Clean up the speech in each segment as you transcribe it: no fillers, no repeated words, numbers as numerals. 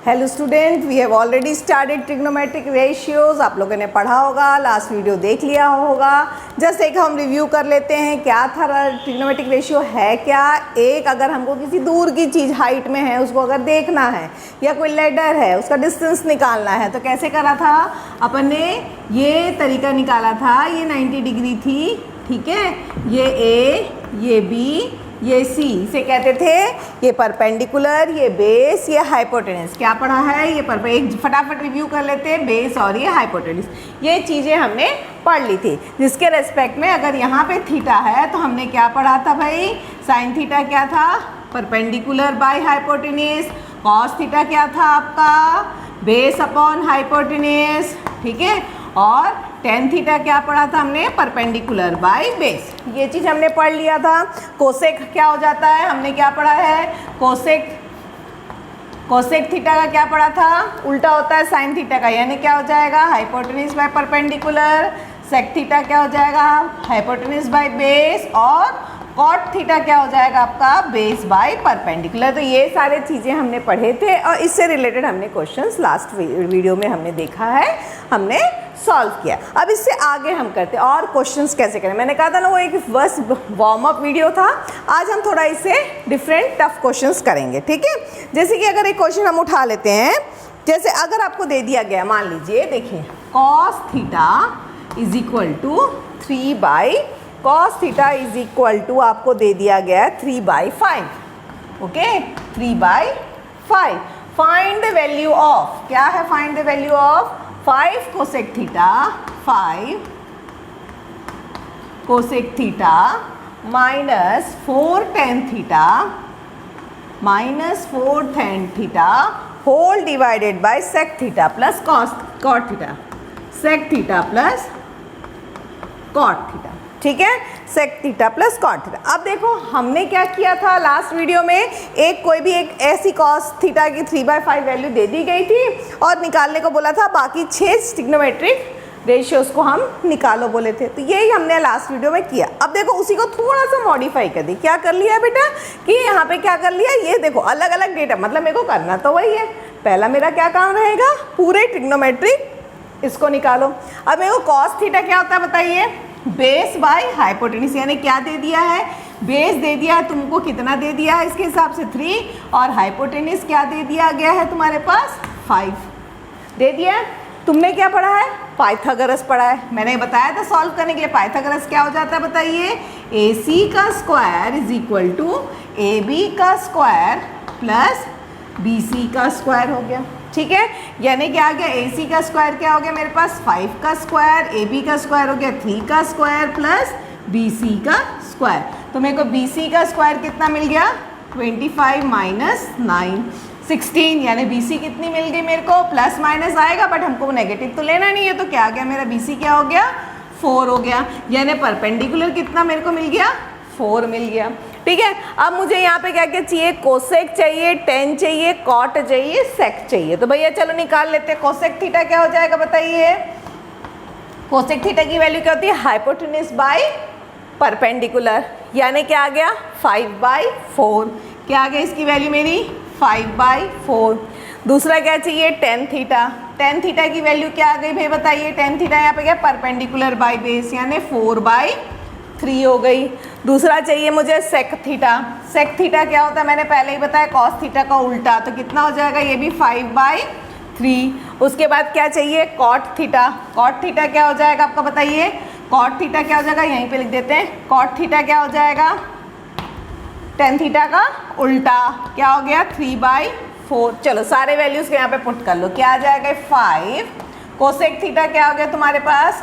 Hello student, we have already started trigonometric ratios. आप लोगों ने पढ़ा होगा, लास्ट वीडियो देख लिया होगा। जस्ट एक हम रिव्यू कर लेते हैं क्या था ट्रिग्नोमेट्रिक रेशियो है क्या। एक, अगर हमको किसी दूर की चीज़ हाइट में है उसको अगर देखना है, या कोई लेडर है उसका डिस्टेंस निकालना है, तो कैसे करा था अपन ने, ये तरीका निकाला था। ये 90 डिग्री थी, ठीक है, ये ए, ये बी, ये सी, इसे कहते थे ये परपेंडिकुलर, ये बेस, ये हाइपोटेनस। क्या पढ़ा है ये एक फटाफट रिव्यू कर लेते हैं। बेस और ये हाइपोटेनस, ये चीज़ें हमने पढ़ ली थी। जिसके रेस्पेक्ट में अगर यहाँ पे थीटा है तो हमने क्या पढ़ा था भाई, साइन थीटा क्या था, perpendicular by hypotenuse. Cos theta क्या था आपका, बेस अपॉन हाइपोटेनस, ठीक है। और टेन थीटा क्या पढ़ा था हमने, परपेंडिकुलर बाय बेस। ये चीज़ हमने पढ़ लिया था। कोसेक क्या हो जाता है, हमने क्या पढ़ा है, कोसेक थीटा का क्या पढ़ा था, उल्टा होता है साइन थीटा का, यानी क्या हो जाएगा, hypotenuse by perpendicular. Sec theta क्या हो जाएगा, हाइपोटेनस बाय बेस। और कॉट थीटा क्या हो जाएगा आपका, बेस बाय परपेंडिकुलर। तो ये सारे चीज़ें हमने पढ़े थे और इससे रिलेटेड हमने क्वेश्चंस लास्ट वीडियो में हमने देखा है, हमने सॉल्व किया। अब इससे आगे हम करते हैं और क्वेश्चंस कैसे करें। मैंने कहा था ना वो एक बस वार्म अप वीडियो था, आज हम थोड़ा इससे डिफरेंट टफ क्वेश्चंस करेंगे, ठीक है। जैसे कि अगर एक क्वेश्चन हम उठा लेते हैं, जैसे अगर आपको दे दिया गया, मान लीजिए देखिए, cos theta is equal to 3/, cos theta is equal to आपको दे दिया गया है 3/5, okay, 3/5। Find the value of, क्या है find the value of 5 cosec theta, 5 cosec theta minus 4 tan theta, minus 4 tan theta whole divided by sec theta plus cot theta, sec theta plus cot theta, ठीक है, sec theta plus cot theta. अब देखो हमने क्या किया था last video में, एक कोई भी एक ऐसी कॉस थीटा की 3/5 वैल्यू दे दी गई थी और निकालने को बोला था, बाकी 6 ट्रिग्नोमेट्रिक रेशियोज को हम निकालो बोले थे। तो यही हमने लास्ट वीडियो में किया। अब देखो उसी को थोड़ा सा मॉडिफाई कर दी। क्या कर लिया बेटा कि यहाँ पे क्या कर लिया, ये देखो अलग अलग डेटा, मतलब मेरे को करना तो वही है। पहला मेरा क्या काम रहेगा, पूरे ट्रिग्नोमेट्रिक इसको निकालो। अब मेरे को कॉस थीटा क्या होता है बताइए, बेस बाय हाइपोटेनस, यानी क्या दे दिया है, बेस दे दिया है तुमको, कितना दे दिया है इसके हिसाब से 3, और हाइपोटेनस क्या दे दिया गया है तुम्हारे पास 5 दे दिया है। तुमने क्या पढ़ा है, पाइथागोरस पढ़ा है, मैंने बताया था सॉल्व करने के लिए। पाइथागोरस क्या हो जाता है बताइए, AC का square is equal to AB का स्क्वायर प्लस BC का स्क्वायर हो गया, ठीक है। यानी क्या आ गया, AC का स्क्वायर क्या हो गया मेरे पास 5 का स्क्वायर, AB का स्क्वायर हो गया 3 का स्क्वायर प्लस BC का स्क्वायर। तो मेरे को BC का स्क्वायर कितना मिल गया, 25 माइनस 9 16, यानी BC कितनी मिल गई मेरे को, प्लस माइनस आएगा बट हमको नेगेटिव तो लेना नहीं है। तो क्या आ गया मेरा BC क्या हो गया, 4 हो गया, यानी परपेंडिकुलर कितना मेरे को मिल गया, 4 मिल गया, ठीक है। अब मुझे यहाँ पे क्या क्या चाहिए, कोसेक चाहिए, टेन चाहिए, कॉट चाहिए, सेक चाहिए। तो भैया चलो निकाल लेते हैं। कोसेक थीटा क्या हो जाएगा बताइए, कोसेक थीटा की वैल्यू क्या होती है, हाइपोटेनस बाय परपेंडिकुलर, यानी क्या आ गया 5/4। क्या आ गया इसकी वैल्यू मेरी 5/4। दूसरा क्या चाहिए, टेन थीटा, टेन थीटा की वैल्यू क्या आ गई भाई बताइए, टेन थीटा यहाँ पे क्या, परपेंडिकुलर बाय बेस, यानी 4/3 हो गई। दूसरा चाहिए मुझे सेक थीटा, सेक थीटा क्या होता है मैंने पहले ही बताया, कॉस थीटा का उल्टा, तो कितना हो जाएगा, ये भी 5/3। उसके बाद क्या चाहिए, कॉट थीटा, कॉट थीटा क्या हो जाएगा आपका बताइए, कॉट थीटा क्या हो जाएगा, यहीं पे लिख देते हैं, कॉट थीटा क्या हो जाएगा, टेन थीटा का उल्टा, क्या हो गया 3/4। चलो सारे वैल्यूज के यहाँ पे पुट कर लो, क्या आ जाएगा 5, कोसेक थीटा क्या हो गया तुम्हारे पास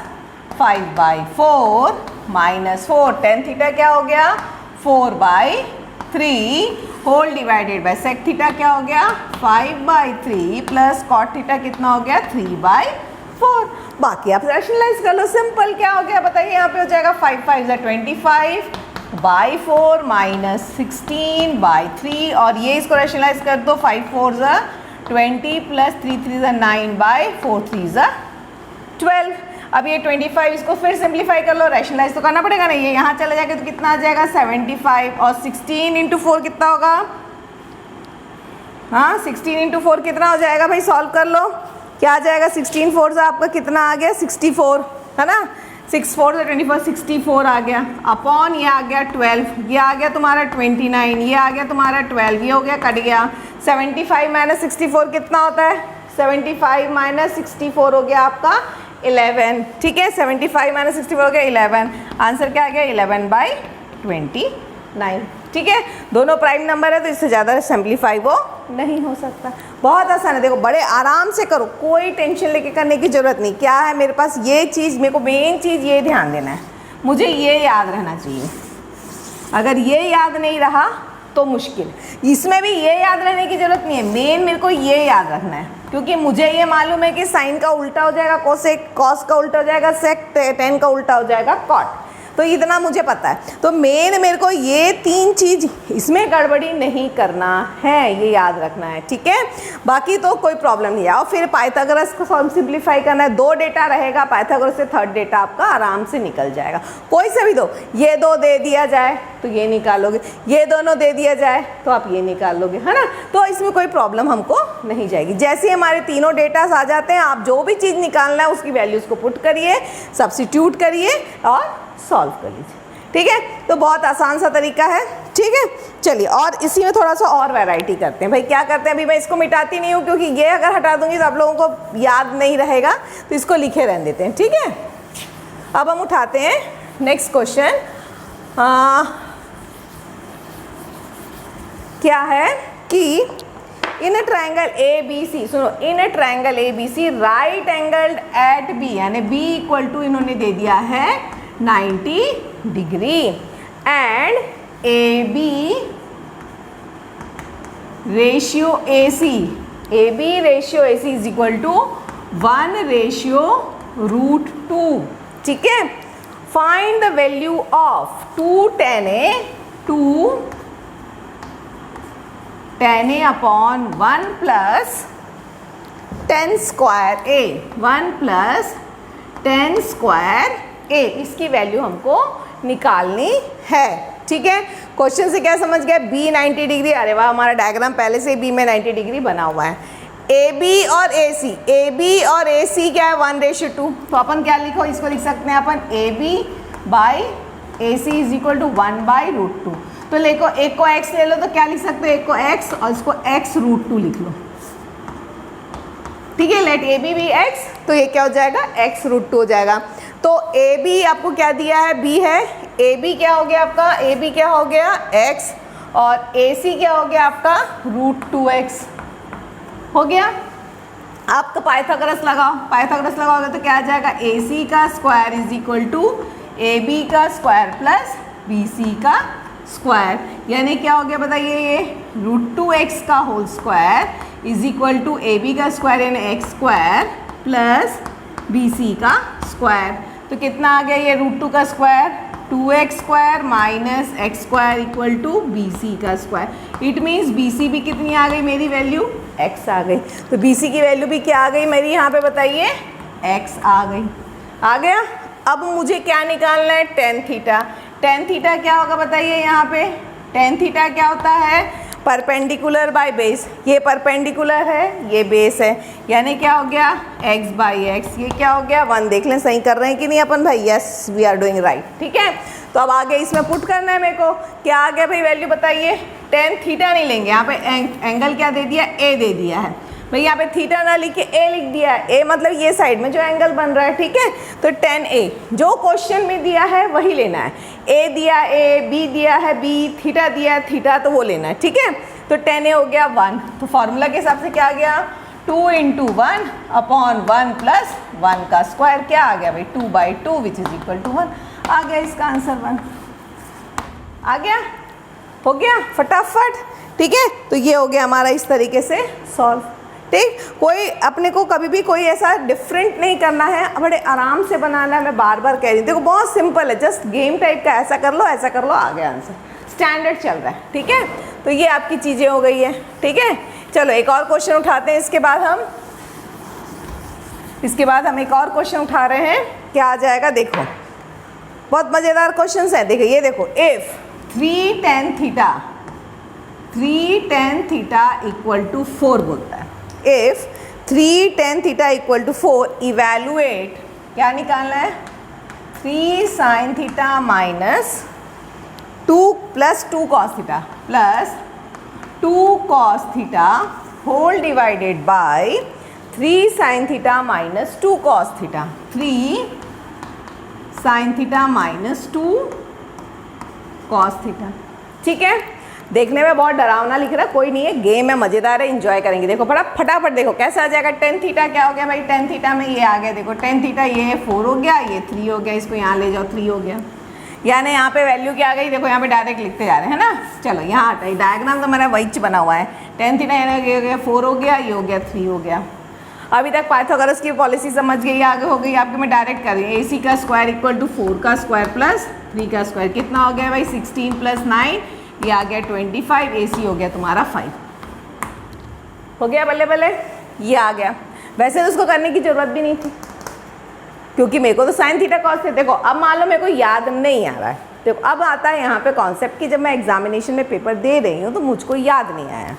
5/4 माइनस 4, टेन थीटा क्या हो गया 4/3 whole divided by sec theta क्या हो गया 5/3 प्लस कॉट थीटा कितना हो गया 3/4। बाकी आप रैशनलाइज कर लो, सिंपल क्या हो गया बताइए, यहाँ पे हो जाएगा 5 5 25/4 माइनस 16/3, और ये इसको रैशनलाइज कर दो, 5 4 20 प्लस 3 3 9/4 3 12। अब ये 25 इसको फिर सिंप्लीफाई कर लो, रैशनलाइज तो करना पड़ेगा ना, ये यहाँ चला जाएगा तो कितना आ जाएगा 75, और 16 × 4 कितना होगा हाँ 16 इंटू 4 कितना हो जाएगा भाई, सॉल्व कर लो। क्या आ जाएगा, 16 4 से आपका कितना आ गया 64, है ना। 6 4 से 24, 64 आ गया, अपॉन ये आ गया 12, ये आ गया तुम्हारा 29, ये आ गया तुम्हारा 12, ये हो गया कट गया। 75 माइनस 64 कितना होता है, 75 माइनस 64 हो गया आपका 11, ठीक है। 75 माइनस 64 हो गया 11, आंसर क्या आ गया 11/29, ठीक है। दोनों प्राइम नंबर है तो इससे ज़्यादा सिंप्लीफाई वो नहीं हो सकता। बहुत आसान है, देखो बड़े आराम से करो, कोई टेंशन लेके करने की ज़रूरत नहीं। क्या है मेरे पास ये चीज़, मेरे को मेन चीज़ ये ध्यान देना है, मुझे ये याद रहना चाहिए। अगर ये याद नहीं रहा तो मुश्किल, इसमें भी ये याद रहने की ज़रूरत नहीं है, मेन मेरे को ये याद रखना है, क्योंकि मुझे ये मालूम है कि साइन का उल्टा हो जाएगा कोसेक, कॉस का उल्टा हो जाएगा सेक, टेन का उल्टा हो जाएगा कॉट, तो इतना मुझे पता है। तो मेन मेरे को ये 3 चीज़, इसमें गड़बड़ी नहीं करना है, ये याद रखना है, ठीक है। बाकी तो कोई प्रॉब्लम नहीं है। और फिर पाइथागोरस को सिंप्लीफाई करना है, 2 डेटा रहेगा, पाइथागोरस से 3rd डेटा आपका आराम से निकल जाएगा। कोई से भी दो, ये 2 दे दिया जाए तो ये निकालोगे, ये दोनों दे दिया जाए तो आप ये निकाल लोगे, है ना। तो इसमें कोई प्रॉब्लम हमको नहीं जाएगी। जैसे हमारे तीनों डेटास आ जाते हैं, आप जो भी चीज़ निकालना है उसकी वैल्यूज़ को पुट करिए, सब्स्टिट्यूट करिए और सॉल्व कर लीजिए, ठीक है। तो बहुत आसान सा तरीका है, ठीक है। चलिए, और इसी में थोड़ा सा और वैरायटी करते हैं। भाई क्या करते हैं, अभी मैं इसको मिटाती नहीं हूँ क्योंकि ये अगर हटा दूंगी तो आप लोगों को याद नहीं रहेगा, तो इसको लिखे रहने देते हैं, ठीक है। अब हम उठाते हैं नेक्स्ट क्वेश्चन। क्या है कि इन ट्रायंगल ए बी सी, सुनो, in triangle A B C right angled at B, यानी बी इक्वल टू इन्होंने दे दिया है 90 degree, and A B ratio A C, A B ratio A C is equal to 1/√2, ठीक है। Find the value of 2 tan A, 2 tan A upon 1 plus 10 square A, 1 plus 10 square A, इसकी वैल्यू हमको निकालनी है, ठीक है। क्वेश्चन से क्या समझ गया, B 90 डिग्री, अरे वाह, हमारा डायग्राम पहले से B में 90 डिग्री बना हुआ है। AB और AC, AB और AC क्या है 1/2, तो अपन क्या लिखो, इसको लिख सकते हैं अपन AB by AC is equal to 1/√2। तो देखो, एक को x ले लो तो क्या लिख सकते हो, एक को x और इसको x√2 लिख लो, ठीक है। लेट AB भी x, तो ये क्या हो जाएगा x√2 हो जाएगा। तो AB आपको क्या दिया है, B है, AB क्या हो गया आपका, AB क्या हो गया x, और AC क्या हो गया आपका √2x हो गया। आपका पाइथागोरस लगाओ, पाइथागोरस लगाओगे तो क्या आ जाएगा, AC का square is equal to AB का स्क्वायर प्लस BC का स्क्वायर, यानी क्या हो गया बताइए, ये √2x का whole square is equal to AB का स्क्वायर यानी x स्क्वायर प्लस BC का स्क्वायर। तो कितना आ गया ये √2 का square, 2x square minus x square equal to BC का स्क्वायर। इट मीन्स BC भी कितनी आ गई मेरी वैल्यू, x आ गई। तो BC की वैल्यू भी क्या आ गई मेरी यहाँ पे बताइए, x आ गई। आ गया। अब मुझे क्या निकालना है, tan थीटा। tan थीटा क्या होगा बताइए यहाँ पे, tan थीटा क्या होता है, परपेंडिकुलर बाय बेस, ये परपेंडिकुलर है, ये बेस है, यानी क्या हो गया x/x, ये क्या हो गया 1। देख लें सही कर रहे हैं कि नहीं अपन भाई, yes we are doing right, ठीक है। तो अब आगे इसमें पुट करना है मेरे को, क्या आ गया भाई वैल्यू बताइए। tan थीटा नहीं लेंगे, यहाँ पे एंगल क्या दे दिया, a दे दिया है भाई, यहाँ पे थीटा ना लिख के a लिख दिया है, a मतलब ये साइड में जो एंगल बन रहा है, ठीक है। तो tan A जो क्वेश्चन में दिया है वही लेना है, a दिया a, b दिया है b, थीटा दिया है थीटा, तो वो लेना है, ठीक है। तो tan A हो गया 1, तो फॉर्मूला के हिसाब से क्या आ गया, 2 × 1 अपॉन 1 प्लस 1 का स्क्वायर, क्या आ गया भाई 2/2 विच इज इक्वल टू 1। आ गया इसका आंसर 1, आ गया, हो गया फटाफट, ठीक है। तो ये हो गया हमारा इस तरीके से सॉल्व, ठीक। कोई अपने को कभी भी कोई ऐसा डिफरेंट नहीं करना है, बड़े आराम से बनाना है। मैं बार बार कह रही हूँ, देखो बहुत सिंपल है, जस्ट गेम टाइप का, ऐसा कर लो ऐसा कर लो, आ गया आंसर, स्टैंडर्ड चल रहा है, ठीक है। तो ये आपकी चीज़ें हो गई है, ठीक है। चलो एक और क्वेश्चन उठाते हैं, इसके बाद हम एक और क्वेश्चन उठा रहे हैं, क्या आ जाएगा देखो, बहुत मज़ेदार क्वेश्चन है। देखो ये देखो, if 3 tan theta 3 tan theta equal to 4 बोलता है। If 3 tan theta equal to 4, evaluate, क्या निकालना है, 3 sin theta minus 2 plus 2 cos theta plus 2 cos theta whole divided by 3 sin theta minus 2 cos theta, 3 sin theta minus 2 cos theta. ठीक है, देखने में बहुत डरावना लिख रहा है, कोई नहीं है, गेम है, मज़ेदार है, एंजॉय करेंगे। देखो बड़ा फटाफट देखो कैसे आ जाएगा। tan थीटा क्या हो गया भाई, tan थीटा में ये आ गया, देखो tan थीटा ये 4 हो गया, ये 3 हो गया, इसको यहाँ ले जाओ 3 हो गया, यानी यहाँ पे वैल्यू क्या आ गई, देखो यहाँ पे डायरेक्ट लिखते जा रहे हैं ना। चलो यहाँ आता है, डायग्राम तो मेरा वही बना हुआ है। tan थीटा ये हो गया 4 हो गया, ये हो गया 3 हो गया। अभी तक पाइथागोरस की पॉलिसी समझ गई, आगे हो गई आपके, मैं डायरेक्ट कर रही हूँ। AC का स्क्वायर इक्वल टू 4 का स्क्वायर प्लस 3 का स्क्वायर, कितना हो गया भाई 16 प्लस 9, ये आ गया 25, AC हो गया तुम्हारा 5, हो गया बल्ले बल्ले, ये आ गया। वैसे तो उसको करने की ज़रूरत भी नहीं थी, क्योंकि मेरे को तो साइन थीटा कॉस थे। देखो अब मान लो मेरे को याद नहीं आ रहा है, देखो अब आता है यहाँ पे कॉन्सेप्ट कि जब मैं एग्जामिनेशन में पेपर दे रही हूँ तो मुझको याद नहीं आया,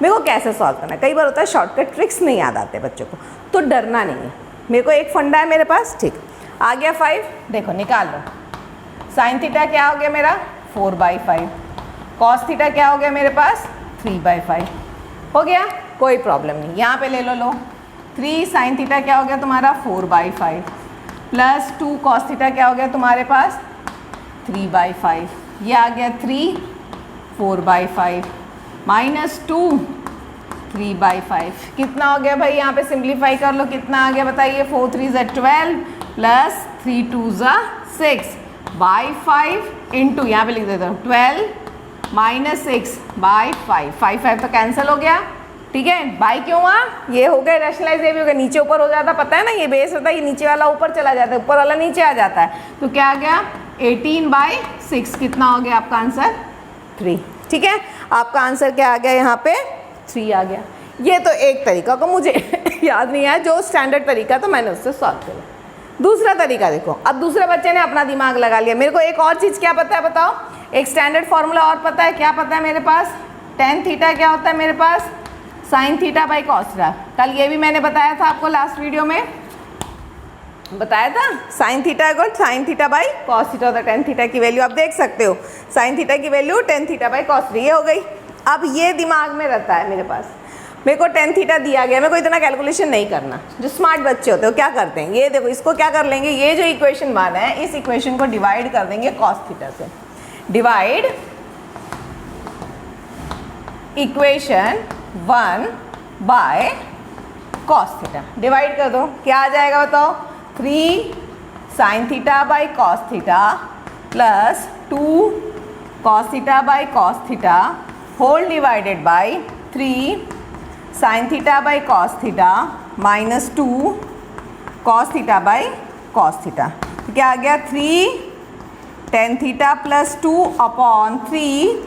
मेरे को कैसे सॉल्व करना है। कई बार होता है शॉर्टकट ट्रिक्स नहीं याद आते बच्चों को, तो डरना नहीं है। मेरे को एक फंडा है मेरे पास, ठीक आ गया 5, देखो निकाल लो। साइन थीटा क्या हो गया मेरा 4/5, कॉस थीटा क्या हो गया मेरे पास 3/5, हो गया, कोई प्रॉब्लम नहीं। यहाँ पे ले लो 3 साइन थीटा क्या हो गया तुम्हारा 4/5 प्लस 2 कॉस थीटा क्या हो गया तुम्हारे पास 3/5, ये आ गया 3 4/5 माइनस 2 3/5, कितना हो गया भाई, यहाँ पे सिंप्लीफाई कर लो, कितना आ गया बताइए, 4 3 ज़ा 12 प्लस 3 2 ज़ा 6/5 इंटू, यहाँ पे लिख देता हूँ 12 माइनस 6/5, 5 तो कैंसिल हो गया। ठीक है, बाई क्यों हुआ, ये हो गया रैशनलाइज, ये भी हो गया, नीचे ऊपर हो जाता, पता है ना, ये बेस होता है, ये नीचे वाला ऊपर चला जाता है, ऊपर वाला नीचे आ जाता है, तो क्या आ गया 18/6, कितना हो गया आपका आंसर 3। ठीक है, आपका आंसर क्या आ गया यहाँ पे 3 आ गया। ये तो एक तरीका को मुझे याद नहीं आया, जो स्टैंडर्ड तरीका तो मैंने उससे सॉल्व किया। दूसरा तरीका देखो, अब दूसरे बच्चे ने अपना दिमाग लगा लिया। मेरे को एक और चीज़ क्या पता है बताओ, एक स्टैंडर्ड फॉर्मूला और पता है, क्या पता है मेरे पास, tan थीटा क्या होता है मेरे पास sin theta by cos theta. कल ये भी मैंने बताया था आपको, लास्ट वीडियो में बताया था, sin theta equal sin theta by cos theta होता है। tan थीटा की वैल्यू आप देख सकते हो, sin थीटा की value tan theta by cos theta, ये हो गई। अब ये दिमाग में रहता है मेरे पास, मेरे को tan थीटा दिया गया, मेरे को इतना कैलकुलेशन नहीं करना। जो स्मार्ट बच्चे होते हैं वो क्या करते हैं, ये देखो इसको क्या कर लेंगे, ये जो इक्वेशन बना है इस इक्वेशन को डिवाइड कर देंगे कॉस थीटा से। Divide equation 1 by cos theta, divide कर दो, क्या आ जाएगा बताओ, 3 sine theta by cos theta plus 2 cos theta by cos theta whole divided by 3 sine theta by cos theta minus 2 cos theta by cos theta. तो क्या आ गया 3 tan theta plus 2 upon 3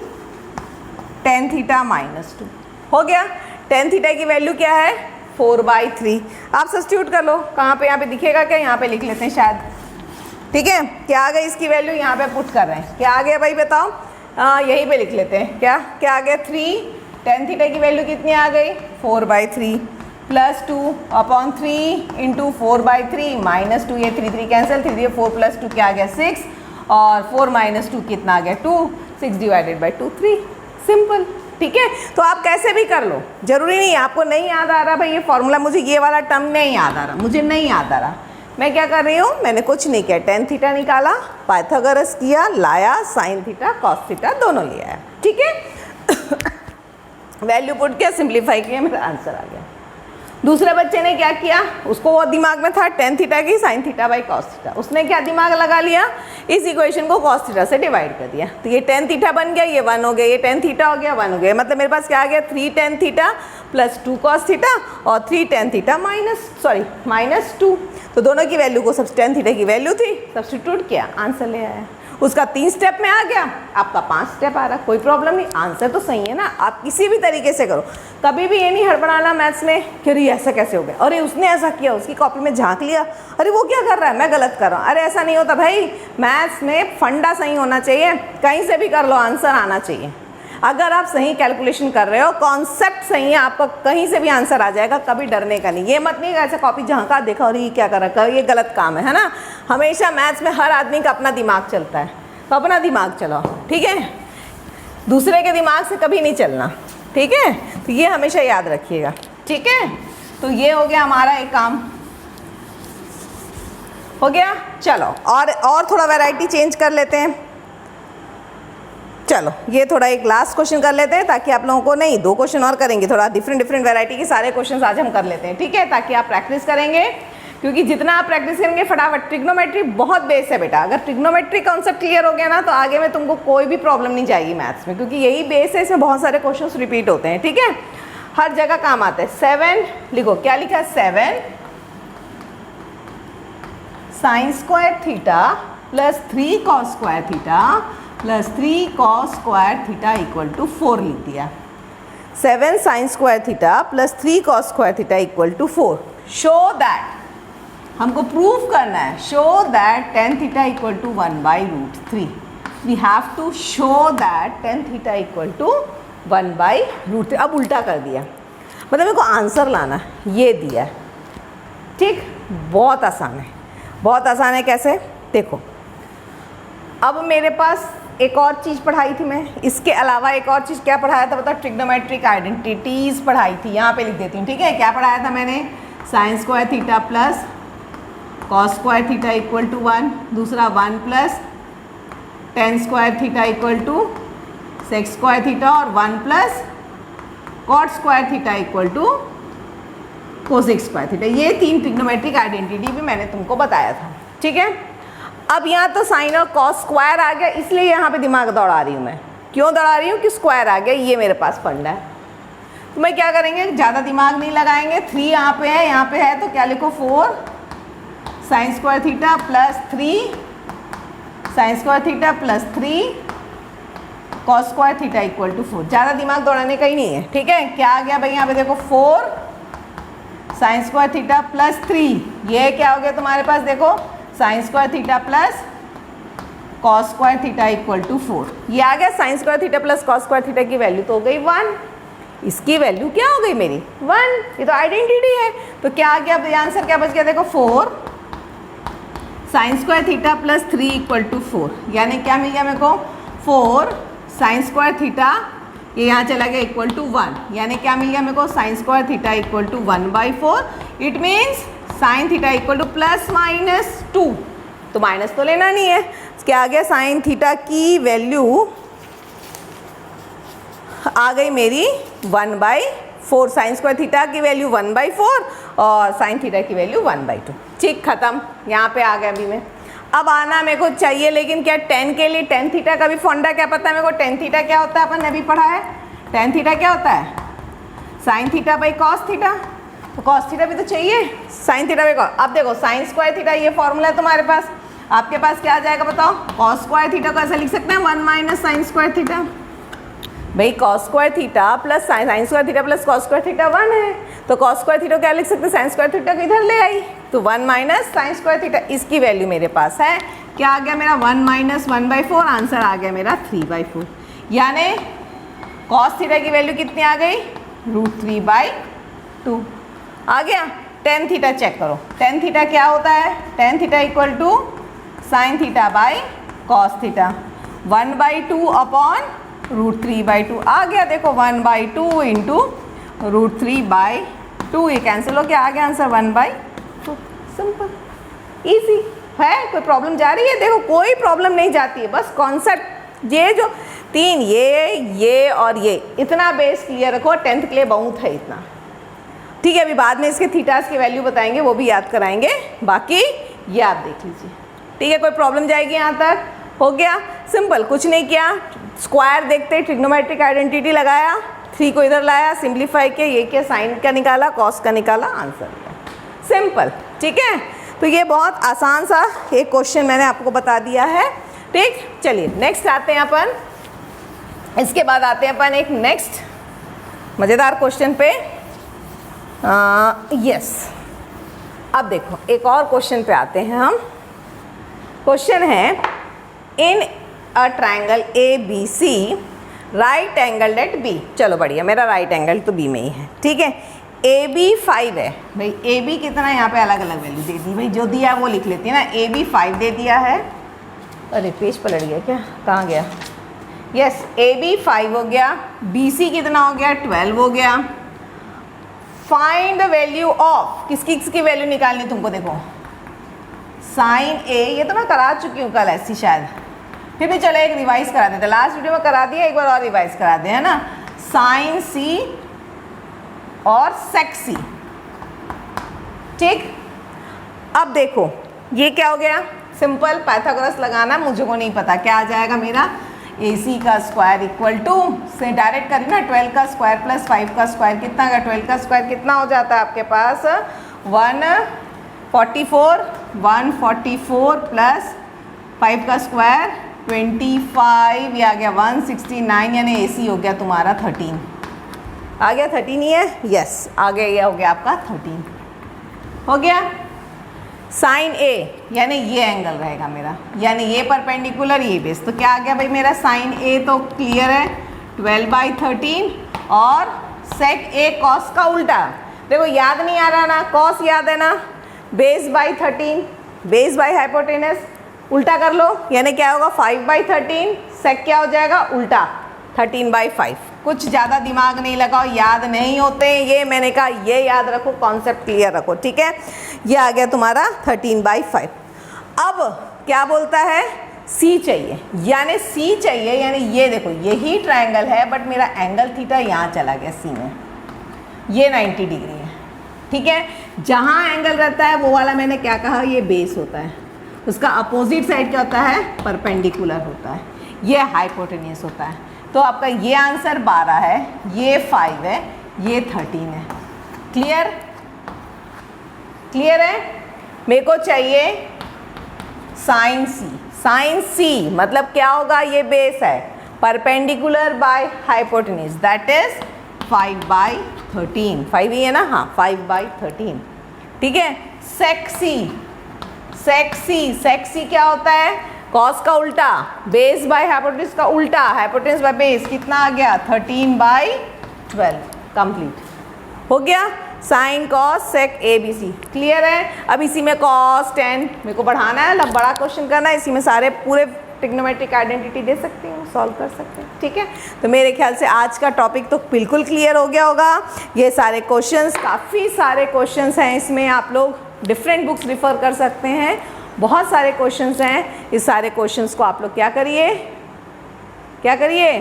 tan theta minus 2, हो गया। tan theta की value क्या है 4/3, आप सब्स्टिट्यूट कर लो, कहाँ पे, यहाँ पे दिखेगा क्या, यहाँ पे लिख लेते हैं शायद। ठीक है, क्या आ गई इसकी वैल्यू, यहाँ पे पुट कर रहे हैं, क्या आ गया भाई बताओ, यहीं पे लिख लेते हैं, क्या क्या आ गया 3 tan थीटा की वैल्यू कितनी आ गई 4/3 प्लस 2 अपॉन 3 इंटू 4/3 माइनस 2, ये 3 कैंसिल, 3 4 प्लस 2 क्या आ गया 6, और 4 माइनस 2 कितना आ गया 2, 6 डिवाइडेड बाई 2 3, सिंपल। ठीक है, तो आप कैसे भी कर लो, जरूरी नहीं है आपको नहीं याद आ रहा भाई ये फॉर्मूला, मुझे ये वाला टर्म नहीं याद आ रहा, मुझे नहीं याद आ रहा, मैं क्या कर रही हूँ, मैंने कुछ नहीं किया, tan थीटा निकाला, पाइथागोरस किया, लाया, साइन थीटा कॉस थीटा दोनों लिया है। ठीक है वैल्यू पुट किया, सिंप्लीफाई किया, मेरा आंसर आ गया। दूसरे बच्चे ने क्या किया, उसको वो दिमाग में था tan थीटा की sign theta by cos theta, उसने क्या दिमाग लगा लिया, इस इक्वेशन को कॉस थीटा से डिवाइड कर दिया, तो ये tan थीटा बन गया, ये 1 हो गया, ये tan थीटा हो गया 1 हो गया, मतलब मेरे पास क्या आ गया 3 tan theta plus 2 cos theta और 3 tan थीटा माइनस 2, तो दोनों की वैल्यू को सब tan थीटा की वैल्यू थी, सब्स्टिट्यूट किया, आंसर ले आया। उसका 3 स्टेप में आ गया, आपका 5 स्टेप आ रहा, कोई प्रॉब्लम नहीं, आंसर तो सही है ना। आप किसी भी तरीके से करो, कभी भी ये नहीं हड़बड़ाना मैथ्स में कि अरे ऐसा कैसे हो गया, अरे उसने ऐसा किया, उसकी कॉपी में झांक लिया, अरे वो क्या कर रहा है मैं गलत कर रहा हूँ, अरे ऐसा नहीं होता भाई। मैथ्स में फंडा सही होना चाहिए, कहीं से भी कर लो आंसर आना चाहिए। अगर आप सही कैलकुलेशन कर रहे हो, कॉन्सेप्ट सही है, आपका कहीं से भी आंसर आ जाएगा, कभी डरने का नहीं। ये मत नहीं ऐसा कॉपी जहाँ का देखा और ये क्या कर रखा है, ये गलत काम है ना। हमेशा मैथ्स में हर आदमी का अपना दिमाग चलता है, तो अपना दिमाग चलाओ, ठीक है, दूसरे के दिमाग से कभी नहीं चलना, ठीक है। तो ये हमेशा याद रखिएगा, ठीक है। तो ये हो गया हमारा एक काम, हो गया। चलो और थोड़ा वैरायटी चेंज कर लेते हैं। चलो ये थोड़ा एक लास्ट क्वेश्चन कर लेते हैं, ताकि आप लोगों को, नहीं 2 क्वेश्चन और करेंगे, थोड़ा डिफरेंट वैरायटी के सारे क्वेश्चन आज हम कर लेते हैं, ठीक है, ताकि आप प्रैक्टिस करेंगे। क्योंकि जितना आप प्रैक्टिस करेंगे फटाफट, ट्रिग्नोमेट्री बहुत बेस है बेटा, अगर ट्रिग्नोमेट्री कॉन्सेप्ट क्लियर हो गया ना, तो आगे में तुमको कोई भी प्रॉब्लम नहीं जाएगी मैथ्स में, क्योंकि यही बेस है, इसमें बहुत सारे क्वेश्चन रिपीट होते हैं, ठीक है, हर जगह काम आते हैं। 7 लिखो, क्या लिखा है, 7 sine square theta plus 3 cos square theta plus 3 cos square theta equal to 4 लिख दिया। 7 sine square theta plus 3 cos square theta equal to 4। Show that, हमको प्रूव करना है, show that tan theta equal to 1/√3। We have to show that tan theta equal to 1/√3। अब उल्टा कर दिया, मतलब मेरे को आंसर लाना, ये दिया, ठीक, बहुत आसान है, बहुत आसान है। कैसे, देखो, अब मेरे पास एक और चीज़ पढ़ाई थी मैं, इसके अलावा एक और चीज़ क्या पढ़ाया था बताओ, ट्रिग्नोमेट्रिक आइडेंटिटीज़ पढ़ाई थी, यहाँ पे लिख देती हूँ, ठीक है। क्या पढ़ाया था मैंने, sine square theta plus cos square theta equal to 1, दूसरा 1 plus tan square theta equal to sec square theta, और 1 plus cot square theta equal to cosec square theta. ये 3 ट्रिग्नोमेट्रिक आइडेंटिटी भी मैंने तुमको बताया था, ठीक है। अब यहाँ तो साइन और कॉस स्क्वायर आ गया, इसलिए यहाँ पे दिमाग दौड़ा रही हूँ मैं। क्यों दौड़ा रही हूँ कि स्क्वायर आ गया, ये मेरे पास फंडा है। तो मैं क्या करेंगे, ज़्यादा दिमाग नहीं लगाएंगे, 3 यहाँ पे है, यहाँ पे है, तो क्या लिखो, 4 sine square theta plus 3 sine square theta plus 3 cos square theta equal to 4। ज़्यादा दिमाग दौड़ाने का ही नहीं है, ठीक है। क्या आ गया भाई, यहाँ पे देखो 4 साइन स्क्वायर थीटा प्लस 3, ये क्या हो गया तुम्हारे पास, देखो sine square theta plus cos square theta equal to 4। ये आ गया sine square theta plus cos square theta की वैल्यू तो हो गई 1, इसकी वैल्यू क्या हो गई मेरी 1, ये तो आइडेंटिटी है। तो क्या आ गया, अब आंसर क्या बच गया, देखो 4 sine square theta plus 3 equal to 4, यानी क्या मिल गया मेरे को, 4 साइन स्क्वायर थीटा, ये यहाँ चला गया इक्वल टू 1, यानी क्या मिल गया मेरे को, sine square theta equal to 1/4। It means sine theta equal to plus minus 2, तो माइनस तो लेना नहीं है। क्या आ गया, साइन थीटा की वैल्यू आ गई मेरी 1/4, साइन स्क्वायर थीटा की वैल्यू 1/4 और साइन थीटा की वैल्यू 1/2। ठीक, खत्म, यहाँ पे आ गया अभी मैं। अब आना मेरे को चाहिए, लेकिन क्या tan के लिए tan थीटा का भी फंडा क्या पता है मेरे को, tan थीटा क्या होता है, अपन ने अभी पढ़ा है, tan थीटा क्या होता है, sign theta by cos theta, तो कॉस थीटा भी तो चाहिए, साइन थीटा बाई कॉस। अब देखो साइन स्क्वायर थीटा, ये फॉर्मूला है तुम्हारे पास, आपके पास क्या आ जाएगा बताओ, कॉस स्क्वायर थीटा को ऐसा लिख सकते हैं 1 माइनस साइन स्क्वायर थीटा। भाई cos square theta plus sign square theta plus cos square theta 1 है, तो कॉस स्क्वायर थीटा क्या लिख सकते हैं, साइन स्क्वायर थीटा को इधर ले आई, तो 1 माइनस साइन स्क्वायर थीटा, इसकी वैल्यू मेरे पास है, क्या आ गया मेरा 1 माइनस 1/4, आंसर आ गया मेरा 3/4। यानी कॉस थीटा की वैल्यू कितनी आ गई, √3/2 आ गया। tan थीटा चेक करो, tan थीटा क्या होता है, tan theta equal to sine theta by cos theta, 1/2 upon √3/2 आ गया। देखो 1/2 इंटू √3/2, ये कैंसिल हो गया, आ गया आंसर 1/2। सिंपल, इजी है, कोई प्रॉब्लम जा रही है, देखो कोई प्रॉब्लम नहीं जाती है, बस कॉन्सेप्ट ये जो 3 ये और ये, इतना बेस क्लियर रखो, 10th के लिए बहुत है इतना, ठीक है। अभी बाद में इसके थीटास की वैल्यू बताएंगे, वो भी याद कराएंगे, बाकी ये आप देख लीजिए, ठीक है। कोई प्रॉब्लम जाएगी यहाँ तक, हो गया सिंपल, कुछ नहीं किया, स्क्वायर देखते ट्रिग्नोमेट्रिक आइडेंटिटी लगाया, 3 को इधर लाया, सिंप्लीफाई किया, ये क्या साइन का निकाला, कॉस का निकाला, आंसर सिंपल, ठीक है। तो ये बहुत आसान सा एक क्वेश्चन मैंने आपको बता दिया है, ठीक। चलिए नेक्स्ट आते हैं अपन, इसके बाद आते हैं अपन एक नेक्स्ट मज़ेदार क्वेश्चन पे। यस, अब देखो एक और क्वेश्चन पे आते हैं हम। क्वेश्चन है, in a triangle ABC right angle at B. चलो बढ़िया, मेरा राइट एंगल तो बी में ही है, ठीक है। ए बी 5 है भाई, ए बी कितना है, यहाँ पे अलग अलग वैल्यू दे दी भाई, जो दिया है वो लिख लेती है ना। ए बी 5 दे दिया है, अरे पेज पलट गया क्या, कहाँ गया, यस ए बी 5 हो गया, बी सी कितना हो गया 12 हो गया। फाइंड द वैल्यू ऑफ, किसकी वैल्यू निकालनी तुमको, देखो साइन ए, ये तो मैं करा चुकी हूँ कल ऐसी शायद, फिर भी चलो एक रिवाइज करा देते, लास्ट वीडियो में करा दिया, एक बार और रिवाइज करा दे, है ना। साइन सी और सेक सी, ठीक। अब देखो ये क्या हो गया, सिंपल पाइथागोरस लगाना, मुझे को नहीं पता क्या आ जाएगा मेरा। ए सी का स्क्वायर इक्वल टू से डायरेक्ट करी ना, 12 का स्क्वायर प्लस 5 का स्क्वायर कितना होगा, 12 का स्क्वायर कितना हो जाता है आपके पास 144, 144 प्लस 5 का स्क्वायर 25, ये आ गया 169, यानी ए सी हो गया तुम्हारा 13, आ गया 13 ही है, यस आ गया, ये हो गया आपका 13 हो गया। साइन ए यानी ये एंगल रहेगा मेरा, यानी ये परपेंडिकुलर ये बेस, तो क्या आ गया भाई मेरा साइन ए तो क्लियर है 12/13, और सेक ए कॉस का उल्टा, देखो याद नहीं आ रहा ना, कॉस याद है ना, base by 13, base by hypotenuse, उल्टा कर लो, यानी क्या होगा 5/13, सेक क्या हो जाएगा उल्टा 13/5। कुछ ज़्यादा दिमाग नहीं लगाओ, याद नहीं होते ये, मैंने कहा ये याद रखो, कॉन्सेप्ट क्लियर रखो, ठीक है। ये आ गया तुम्हारा 13/5। अब क्या बोलता है, सी चाहिए, यानी सी चाहिए, यानी ये देखो यही ट्रायंगल है, बट मेरा एंगल थीटा यहाँ चला गया सी में, ये 90 डिग्री है, ठीक है। जहाँ एंगल रहता है वो वाला मैंने क्या कहा, ये बेस होता है, उसका अपोजिट साइड क्या होता है, परपेंडिकुलर होता है, ये हाइपोटेन्यूस होता है। तो आपका ये आंसर 12 है, ये 5 है, ये 13 है। क्लियर, क्लियर है। मेरे को चाहिए साइन सी, साइन सी मतलब क्या होगा, ये बेस है, perpendicular by hypotenuse, that is 5/13, 5 ही है ना, हाँ 5/13, ठीक है। सेक सी, सेक सी, सेक सी क्या होता है, कॉस का उल्टा, बेस बाय हाइपोटेन्यूस का उल्टा, हाइपोटेन्यूस बाय बेस, कितना आ गया 13/12, कंप्लीट हो गया। Sine cos sec A B C, clear है। अब इसी में कॉस टेन मेरे को बढ़ाना है, मतलब बड़ा क्वेश्चन करना है, इसी में सारे पूरे ट्रिग्नोमेट्रिक आइडेंटिटी दे सकती हूँ, सॉल्व कर सकते हैं, ठीक है। तो मेरे ख्याल से आज का टॉपिक तो बिल्कुल क्लियर हो गया होगा। ये सारे क्वेश्चंस, काफ़ी सारे क्वेश्चंस हैं इसमें, आप लोग डिफरेंट बुक्स रिफ़र कर सकते हैं, बहुत सारे क्वेश्चंस हैं। इस सारे क्वेश्चंस को आप लोग क्या करिए, क्या करिए,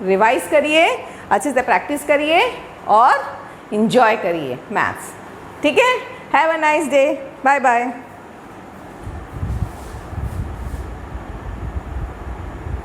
रिवाइज करिए, अच्छे से प्रैक्टिस करिए और इन्जॉय करिए मैथ्स, ठीक है। Have a nice day, bye bye.